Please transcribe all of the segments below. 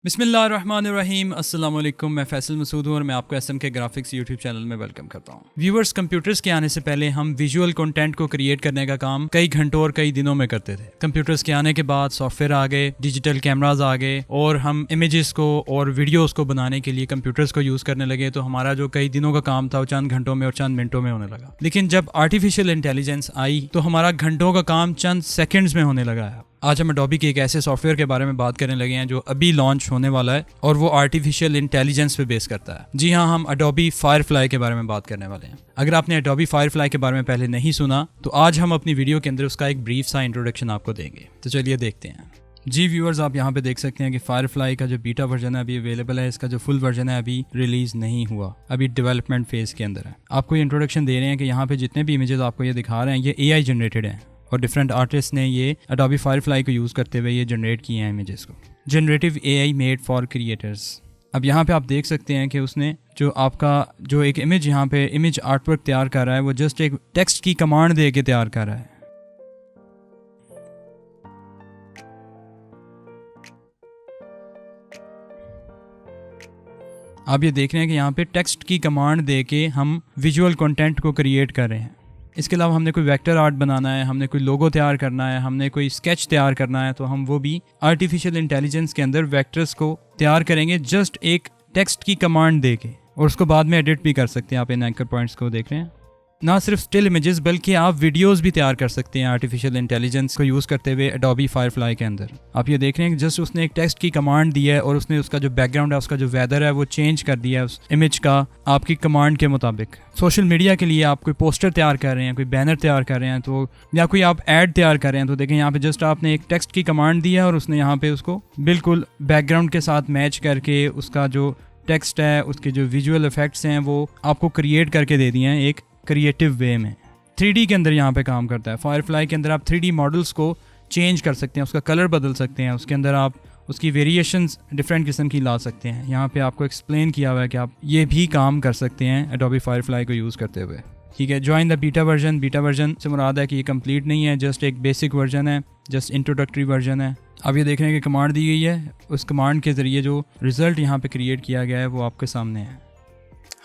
बिस्मिल्लाहिर्रहमानिर्रहीम अस्सलाम वालेकुम। मैं फैसल मसूद हूँ और मैं आपको एसएम के ग्राफिक्स यूट्यूब चैनल में वेलकम करता हूँ। व्यूवर्स, कंप्यूटर्स के आने से पहले हम विजुअल कंटेंट को क्रिएट करने का काम कई घंटों और कई दिनों में करते थे। कंप्यूटर्स के आने के बाद सॉफ्टवेयर आ गए, डिजिटल कैमराज आ गए और हम इमेजेस को और वीडियोस को बनाने के लिए कंप्यूटर्स को यूज़ करने लगे। तो हमारा जो कई दिनों का काम था वो चंद घंटों में और चंद मिनटों में होने लगा। लेकिन जब आर्टिफिशियल इंटेलिजेंस आई तो हमारा घंटों का काम चंद सेकेंड्स में होने लगा है। आज हम एडोबी के एक ऐसे सॉफ्टवेयर के बारे में बात करने लगे हैं जो अभी लॉन्च होने वाला है और वो आर्टिफिशियल इंटेलिजेंस पे बेस करता है। जी हाँ, हम एडोबी फायरफ्लाई के बारे में बात करने वाले हैं। अगर आपने एडोबी फायरफ्लाई के बारे में पहले नहीं सुना तो आज हम अपनी वीडियो के अंदर उसका एक ब्रीफ सा इंट्रोडक्शन आपको देंगे। तो चलिए देखते हैं। जी व्यूअर्स, आप यहाँ पे देख सकते हैं कि फायरफ्लाई का जो बीटा वर्जन है अभी अवेलेबल है। इसका जो फुल वर्जन है अभी रिलीज नहीं हुआ, अभी डेवलपमेंट फेज के अंदर है। आपको ये इंट्रोडक्शन दे रहे हैं कि यहाँ पे जितने भी इमेजेस आपको ये दिखा रहे हैं ये AI जनरेटेड हैं और डिफरेंट आर्टिस्ट ने ये एडोबी फायरफ्लाई को यूज़ करते हुए ये जनरेट किए हैं इमेजेस को। Generative AI made for creators. अब यहाँ पे आप देख सकते हैं कि उसने जो आपका जो एक इमेज यहाँ पे इमेज आर्टवर्क तैयार कर रहा है वो जस्ट एक टेक्स्ट की कमांड दे के तैयार कर रहा है। आप ये देख रहे हैं कि यहाँ पे टेक्स्ट की कमांड दे के हम विजुअल कंटेंट को क्रिएट कर रहे हैं। इसके अलावा हमने कोई वेक्टर आर्ट बनाना है, हमने कोई लोगो तैयार करना है, हमने कोई स्केच तैयार करना है तो हम वो भी आर्टिफिशियल इंटेलिजेंस के अंदर वेक्टर्स को तैयार करेंगे जस्ट एक टेक्स्ट की कमांड दे के, और उसको बाद में एडिट भी कर सकते हैं। आप इन एंकर पॉइंट्स को देख रहे हैं। ना सिर्फ स्टिल इमेजेस बल्कि आप वीडियोस भी तैयार कर सकते हैं आर्टिफिशियल इंटेलिजेंस को यूज़ करते हुए एडोबी फायरफ्लाई के अंदर। आप ये देख रहे हैं कि जस्ट उसने एक टेक्स्ट की कमांड दी है और उसने उसका जो बैकग्राउंड है, उसका जो वेदर है वो चेंज कर दिया है उस इमेज का आपकी कमांड के मुताबिक। सोशल मीडिया के लिए आप कोई पोस्टर तैयार कर रहे हैं, कोई बैनर तैयार कर रहे हैं तो या कोई आप ऐड तैयार कर रहे हैं तो देखें यहाँ पे जस्ट आपने एक टेक्स्ट की कमांड दी है और उसने यहाँ पे उसको बिल्कुल बैकग्राउंड के साथ मैच करके उसका जो टेक्स्ट है, उसके जो विजुअल इफेक्ट्स हैं वो आपको क्रिएट करके दे दिए हैं एक क्रिएटिव वे में। 3D के अंदर यहाँ पे काम करता है। फायरफ्लाई के अंदर आप 3D मॉडल्स को चेंज कर सकते हैं, उसका कलर बदल सकते हैं, उसके अंदर आप उसकी वेरिएशंस डिफरेंट किस्म की ला सकते हैं। यहाँ पे आपको एक्सप्लेन किया हुआ है कि आप ये भी काम कर सकते हैं एडोबी फायरफ्लाई को यूज़ करते हुए। ठीक है, join the beta version. Beta version से मुराद है कि ये कंप्लीट नहीं है, जस्ट एक बेसिक वर्जन है, जस्ट इंट्रोडक्टरी वर्जन है। अब ये देख रहे हैं कि कमांड दी गई है, उस कमांड के ज़रिए जो रिज़ल्ट यहाँ पे क्रिएट किया गया है वो आपके सामने है।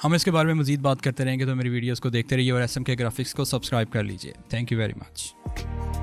हम इसके बारे में मज़ीद बात करते रहेंगे तो मेरी वीडियोस को देखते रहिए और एसएम के ग्राफिक्स को सब्सक्राइब कर लीजिए। Thank you very much.